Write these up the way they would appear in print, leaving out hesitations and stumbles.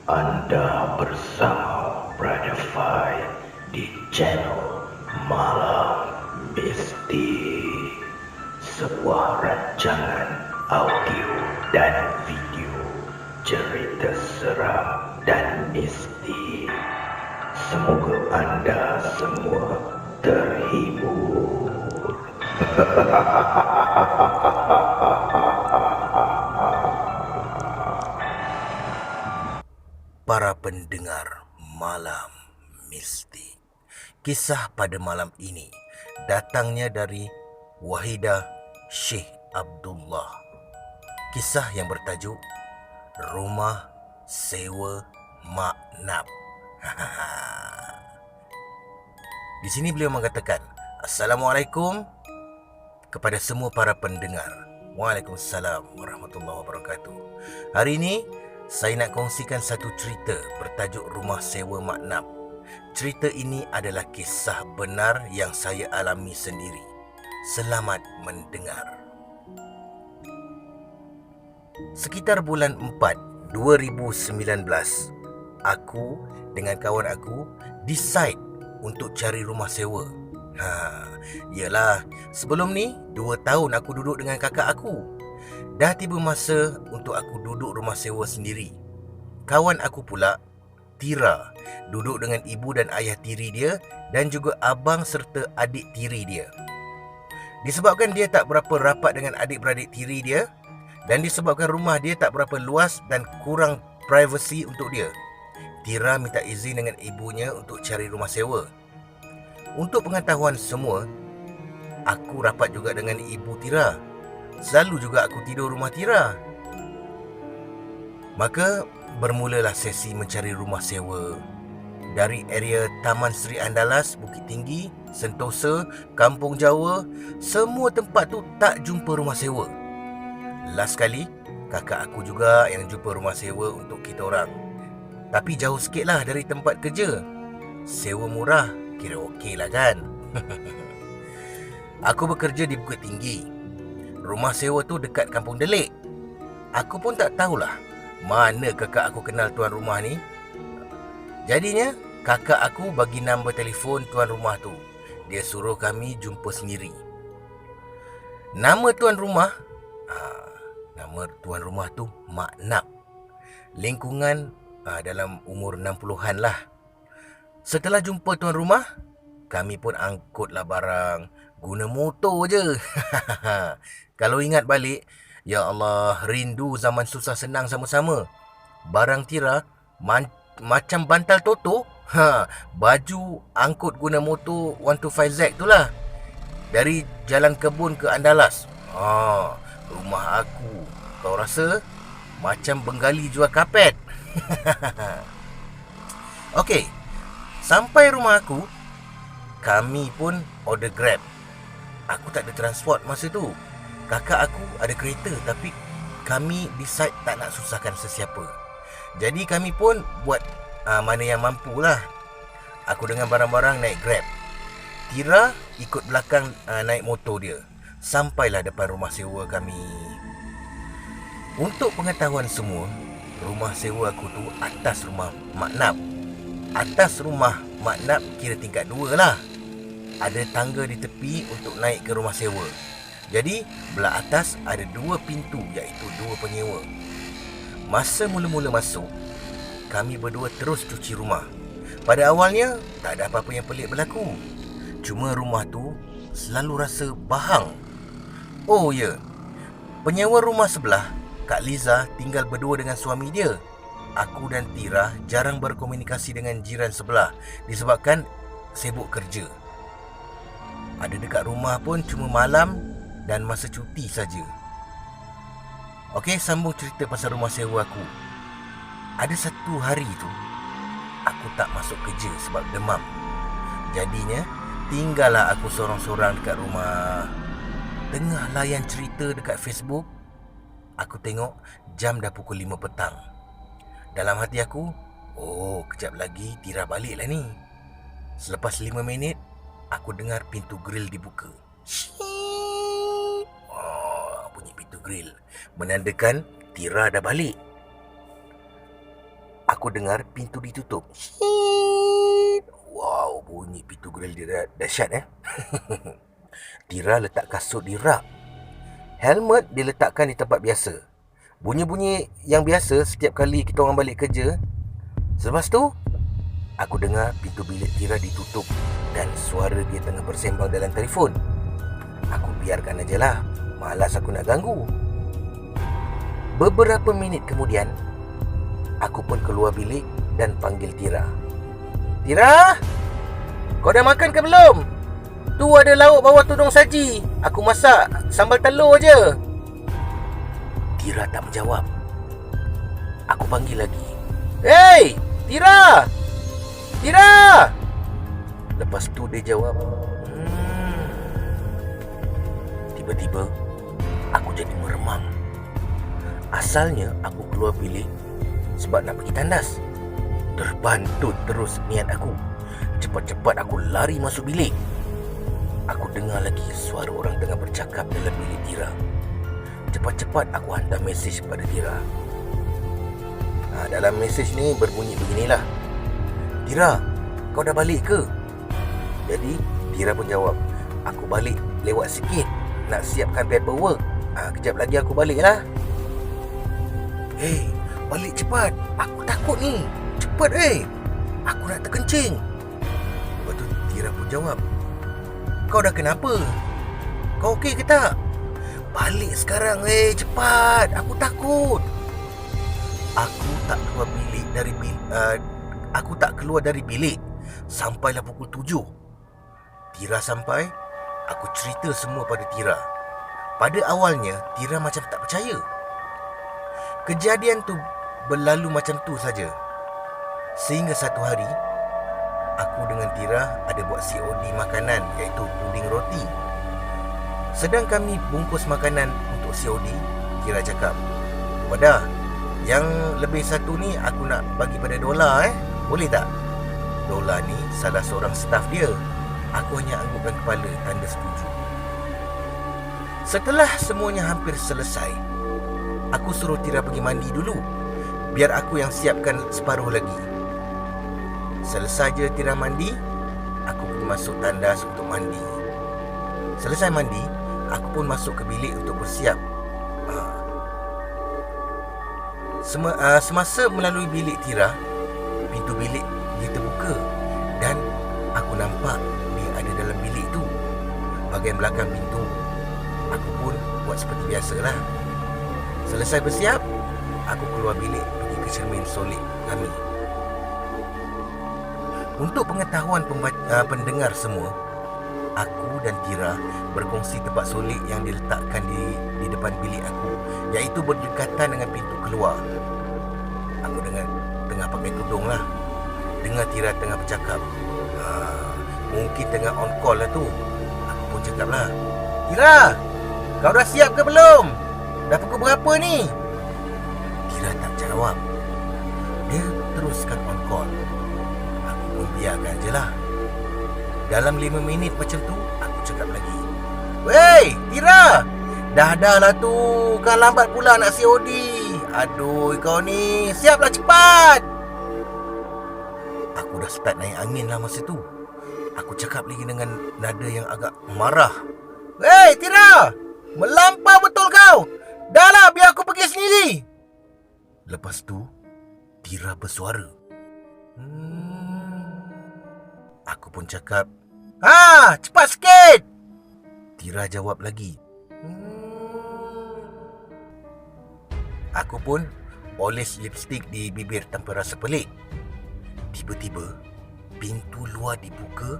Anda bersama Brother Fai di channel Malam Mistik, sebuah rancangan audio dan video cerita seram dan mistik. Semoga anda semua terhibur. Para pendengar Malam Mistik, kisah pada malam ini datangnya dari Wahidah Syekh Abdullah. Kisah yang bertajuk Rumah Sewa Mak Nap. Di sini beliau mengatakan, Assalamualaikum kepada semua para pendengar. Waalaikumsalam warahmatullahi wabarakatuh. Hari ini saya nak kongsikan satu cerita bertajuk Rumah Sewa Mak Nap. Cerita ini adalah kisah benar yang saya alami sendiri. Selamat mendengar. Sekitar bulan 4, 2019, aku dengan kawan aku decide untuk cari rumah sewa. Yalah, sebelum ni 2 tahun aku duduk dengan kakak aku. Dah tiba masa untuk aku duduk rumah sewa sendiri. Kawan aku pula, Tira, duduk dengan ibu dan ayah tiri dia dan juga abang serta adik tiri dia. Disebabkan dia tak berapa rapat dengan adik-beradik tiri dia dan disebabkan rumah dia tak berapa luas dan kurang privasi untuk dia, Tira minta izin dengan ibunya untuk cari rumah sewa. Untuk pengetahuan semua, aku rapat juga dengan ibu Tira. Selalu juga aku tidur rumah Tira. Maka bermulalah sesi mencari rumah sewa. Dari area Taman Seri Andalas, Bukit Tinggi, Sentosa, Kampung Jawa, semua tempat tu tak jumpa rumah sewa. Last kali, kakak aku juga yang jumpa rumah sewa untuk kita orang. Tapi jauh sikit lah dari tempat kerja. Sewa murah, kira okey lah kan? Aku bekerja di Bukit Tinggi. Rumah sewa tu dekat Kampung Delik. Aku pun tak tahulah mana kakak aku kenal tuan rumah ni. Jadinya, kakak aku bagi nombor telefon tuan rumah tu. Dia suruh kami jumpa sendiri. Nama tuan rumah tu Mak Nap. Lingkungan dalam umur 60-an lah. Setelah jumpa tuan rumah, kami pun angkutlah barang. Guna motor je. Kalau ingat balik, ya Allah, rindu zaman susah senang sama-sama. Barang Tira macam bantal toto. Baju angkut guna motor 125Z tu lah. Dari Jalan Kebun ke Andalas. Rumah aku, kau rasa macam Bengali jual kapet. Okey, sampai rumah aku, kami pun order Grab. Aku tak ada transport masa tu. Kakak aku ada kereta, tapi kami decide tak nak susahkan sesiapa. Jadi kami pun buat mana yang mampu lah. Aku dengan barang-barang naik Grab. Tira ikut belakang naik motor dia. Sampailah depan rumah sewa kami. Untuk pengetahuan semua, rumah sewa aku tu atas rumah Mak Nap. Atas rumah Mak Nap kira tingkat 2 lah. Ada tangga di tepi untuk naik ke rumah sewa. Jadi, belah atas ada 2 pintu, iaitu 2 penyewa. Masa mula-mula masuk, kami berdua terus cuci rumah. Pada awalnya, tak ada apa-apa yang pelik berlaku. Cuma rumah tu selalu rasa bahang. Oh ya, penyewa rumah sebelah, Kak Liza, tinggal berdua dengan suami dia. Aku dan Tira jarang berkomunikasi dengan jiran sebelah disebabkan sibuk kerja. Ada dekat rumah pun cuma malam dan masa cuti saja. Okey, sambung cerita pasal rumah sewa aku. Ada satu hari tu, aku tak masuk kerja sebab demam. Jadinya, tinggallah aku sorang-sorang dekat rumah. Tengah layan cerita dekat Facebook, aku tengok jam dah pukul 5 petang. Dalam hati aku, kejap lagi Tira balik lah ni. Selepas 5 minit, aku dengar pintu grill dibuka. Bunyi pintu grill menandakan Tira dah balik. Aku aku dengar pintu ditutup. Shit. Wow, bunyi pintu grill dia dahsyat Tira letak kasut di rak. Helmet diletakkan di tempat biasa. Bunyi-bunyi yang biasa setiap kali kita orang balik kerja. Selepas tu, aku dengar pintu bilik Tira ditutup dan suara dia tengah bersembang dalam telefon. Aku biarkan aja lah, malas aku nak ganggu. Beberapa minit kemudian, aku pun keluar bilik dan panggil Tira. Tira, kau dah makan ke belum? Tu ada lauk bawah tudung saji. Aku masak sambal telur je. Tira tak menjawab. Aku panggil lagi. Hey, Tira! Tira! Lepas tu dia jawab. Tiba-tiba, aku jadi meremang. Asalnya aku keluar bilik sebab nak pergi tandas. Terbantut terus niat aku. Cepat-cepat aku lari masuk bilik. Aku dengar lagi suara orang tengah bercakap dalam bilik Tira. Cepat-cepat aku hantar mesej pada Tira. Dalam mesej ni berbunyi beginilah. Tira, kau dah balik ke? Jadi Tira pun jawab, aku balik lewat sikit, nak siapkan paperwork. Kejap lagi aku balik lah. Hey, balik cepat, aku takut ni. Cepat aku nak terkencing. Lepas tu Tira pun jawab, kau dah kenapa? Kau okey ke tak? Balik sekarang cepat, aku takut. Aku tak keluar dari bilik sampailah pukul 7. Tira sampai, aku cerita semua pada Tira. Pada awalnya Tira macam tak percaya. Kejadian tu berlalu macam tu saja. Sehingga satu hari, aku dengan Tira ada buat COD makanan, iaitu puding roti. Sedang kami bungkus makanan untuk COD, Tira cakap, Wadah, yang lebih satu ni aku nak bagi pada Dola boleh tak? Dola ni salah seorang staf dia. Aku hanya anggukkan kepala tanda setuju. Setelah semuanya hampir selesai, aku suruh Tira pergi mandi dulu, biar aku yang siapkan separuh lagi. Selesai je Tira mandi, aku pun masuk tandas untuk mandi. Selesai mandi, aku pun masuk ke bilik untuk bersiap. Semasa melalui bilik Tira, pintu bilik dia terbuka dan aku nampak dia ada dalam bilik tu. Bahagian belakang pintu, aku pun buat seperti biasalah. Selesai bersiap, aku keluar bilik pergi ke cermin solid kami. Untuk pengetahuan pendengar semua, aku dan Tira berkongsi tempat solid yang diletakkan di depan bilik aku, iaitu berdekatan dengan pintu keluar. Aku tengah pakai tudung lah. Dengar Tira tengah bercakap. Mungkin tengah on call lah tu. Aku pun cakap lah, Tira, kau dah siap ke belum? Dah pukul berapa ni? Tira tak jawab. Dia teruskan on call. Aku pun biarkan je lah. Dalam 5 minit macam tu, aku cakap lagi, Wey, Tira, dah lah tu. Kan lambat pula nak COD. Aduh, kau ni, siaplah cepat. Aku dah start naik angin lah masa tu. Aku cakap lagi dengan nada yang agak marah. Hey, Tira, melampau betul kau. Dah lah, biar aku pergi sendiri. Lepas tu, Tira bersuara. Aku pun cakap, cepat sikit. Tira jawab lagi. Aku pun oles lipstick di bibir tanpa rasa pelik. Tiba-tiba, pintu luar dibuka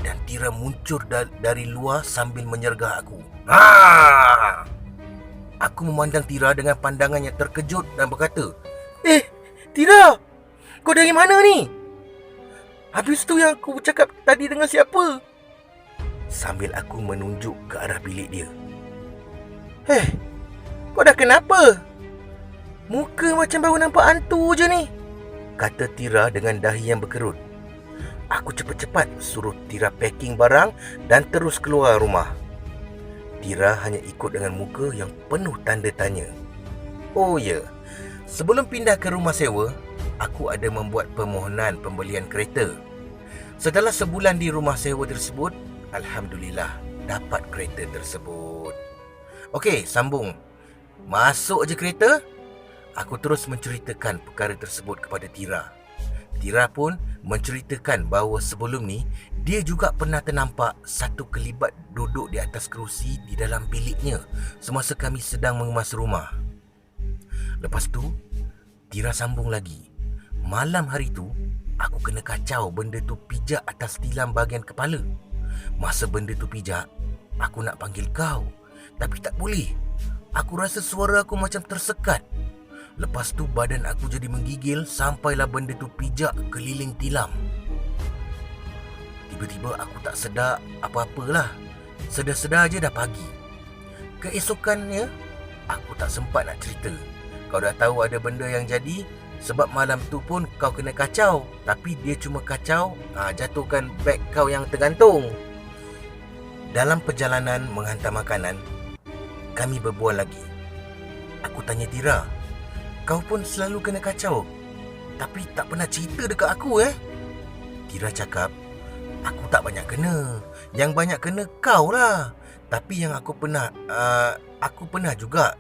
dan Tira muncul dari luar sambil menyergah aku. Aku memandang Tira dengan pandangan yang terkejut dan berkata, Tira, kau dari mana ni? Habis tu yang aku bercakap tadi dengan siapa? Sambil aku menunjuk ke arah bilik dia. Kau dah kenapa? Muka macam baru nampak hantu je ni, kata Tira dengan dahi yang berkerut. Aku cepat-cepat suruh Tira packing barang dan terus keluar rumah. Tira hanya ikut dengan muka yang penuh tanda tanya. Oh ya, sebelum pindah ke rumah sewa, aku ada membuat permohonan pembelian kereta. Setelah sebulan di rumah sewa tersebut, alhamdulillah dapat kereta tersebut. Okey, sambung. Masuk je kereta, aku terus menceritakan perkara tersebut kepada Tira. Tira pun menceritakan bahawa sebelum ni dia juga pernah ternampak satu kelibat duduk di atas kerusi di dalam biliknya semasa kami sedang mengemas rumah. Lepas tu, Tira sambung lagi. Malam hari tu, aku kena kacau benda tu pijak atas tilam bahagian kepala. Masa benda tu pijak, aku nak panggil kau, tapi tak boleh. Aku rasa suara aku macam tersekat. Lepas tu badan aku jadi menggigil sampailah benda tu pijak keliling tilam. Tiba-tiba aku tak sedar apa-apalah. Sedar-sedar je dah pagi. Keesokannya, aku tak sempat nak cerita. Kau dah tahu ada benda yang jadi, sebab malam tu pun kau kena kacau. Tapi dia cuma kacau, jatuhkan beg kau yang tergantung. Dalam perjalanan menghantar makanan, kami berbual lagi. Aku tanya Tira, kau pun selalu kena kacau, tapi tak pernah cerita dekat aku Tira cakap, aku tak banyak kena. Yang banyak kena kau lah. Tapi yang aku pernah juga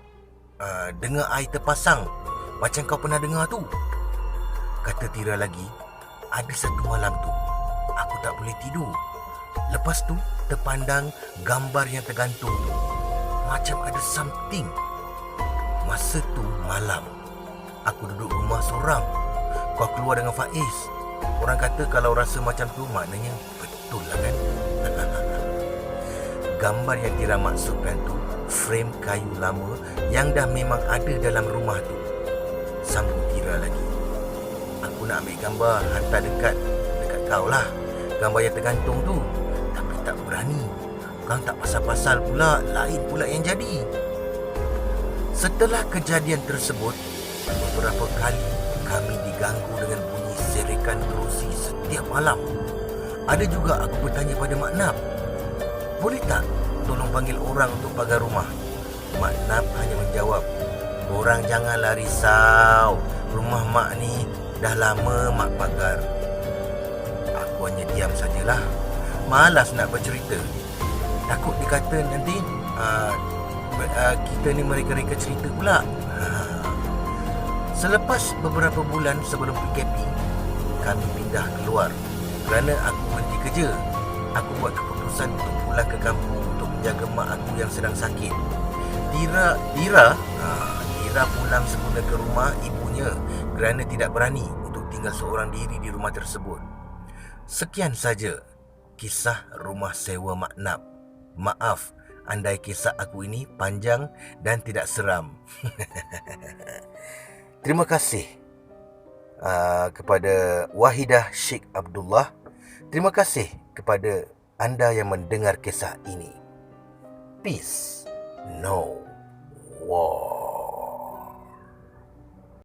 dengar air terpasang, macam kau pernah dengar tu. Kata Tira lagi, ada satu malam tu aku tak boleh tidur. Lepas tu terpandang gambar yang tergantung tu, macam ada something. Masa tu malam, aku duduk rumah seorang. Kau keluar dengan Faiz. Orang kata kalau rasa macam tu maknanya betul lah kan. Gambar yang Tira maksudkan tu frame kayu lama yang dah memang ada dalam rumah tu. Sambung Tira lagi, aku nak ambil gambar hantar dekat kau lah, gambar yang tergantung tu. Tapi tak berani. Kau tak pasal-pasal pula, lain pula yang jadi. Setelah kejadian tersebut, beberapa kali kami diganggu dengan bunyi serikan kerusi setiap malam. Ada juga aku bertanya pada Mak Nap, boleh tak tolong panggil orang untuk pagar rumah? Mak Nap hanya menjawab, korang janganlah risau, rumah Mak ni dah lama Mak pagar. Aku hanya diam sajalah, malas nak bercerita. Takut dikata nanti kita ni mereka-reka cerita pula. Selepas beberapa bulan sebelum PKP, kami pindah keluar kerana aku berhenti kerja. Aku buat keputusan untuk pulang ke kampung untuk menjaga mak aku yang sedang sakit. Tira pulang semula ke rumah ibunya kerana tidak berani untuk tinggal seorang diri di rumah tersebut. Sekian saja kisah rumah sewa Mak Nap. Maaf andai kisah aku ini panjang dan tidak seram. Terima kasih kepada Wahidah Sheikh Abdullah. Terima kasih kepada anda yang mendengar kisah ini. Peace, no war.